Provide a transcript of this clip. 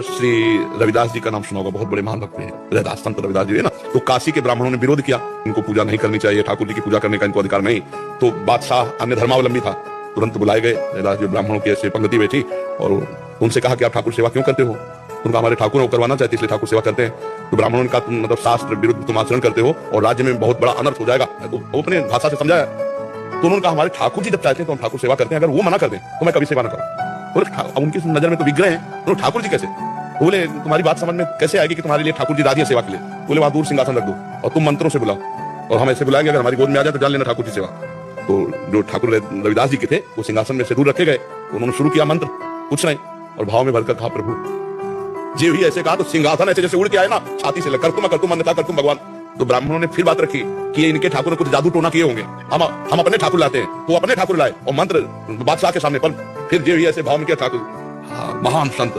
श्री रविदास जी का नाम सुना होगा, बहुत बड़े महान भक्त हैं रविदास, संत रविदास जी है ना। तो काशी के ब्राह्मणों ने विरोध किया, इनको पूजा नहीं करनी चाहिए, ठाकुर जी की पूजा करने का इनको अधिकार नहीं। तो बादशाह अन्य धर्मावलंबी था, तुरंत बुलाए गए। रविदास जी ब्राह्मणों की ऐसे पंक्ति बैठी और उनसे कहा कि आप ठाकुर सेवा क्यों करते हो? उनका हमारे ठाकुर को करवाना चाहते इसलिए ठाकुर सेवा करते हैं। तो ब्राह्मणों ने कहा तुम मतलब शास्त्र विरुद्ध तुम आचरण करते हो और राज्य में बहुत बड़ा अनर्थ हो जाएगा। तो वो अपने भाषा से समझाया। तो उन्होंने कहा हमारे ठाकुर जी जब चाहते हैं तो हम ठाकुर सेवा करते हैं, अगर वो मना कर दें तो मैं कभी सेवा न करूं। बोले उनकी नजर में तो विग्रह हैं, तो ठाकुर जी कैसे? बोले तुम्हारी बात समझ में कैसे आएगी कि तुम्हारे लिए ठाकुर जी राजी है सेवा के लिए? बोले वहां दूर सिंहासन रख दो और तुम मंत्रों से बुलाओ और हम ऐसे बुलाएंगे, अगर हमारी गोद में आ जाए तो जान लेना ठाकुर जी सेवा। तो जो ठाकुर रविदास जी के थे वो सिंहासन में से दूर रखे गए। उन्होंने शुरू किया मंत्र, कुछ नहीं, और भाव में भरकर कहा प्रभु जी ही ऐसे कहा तो सिंहासन ऐसे जैसे उड़ के आए ना, छाती से कर तुम अन्यथा कर तुम भगवान। तो ब्राह्मणों ने फिर बात रखी कि इनके ठाकुर ने कुछ जादू टोना किए होंगे, हम अपने ठाकुर लाते हैं। तो अपने ठाकुर लाए और मंत्र बादशाह के सामने, पर फिर जो ही ऐसे भाव में किया ठाकुर महान संत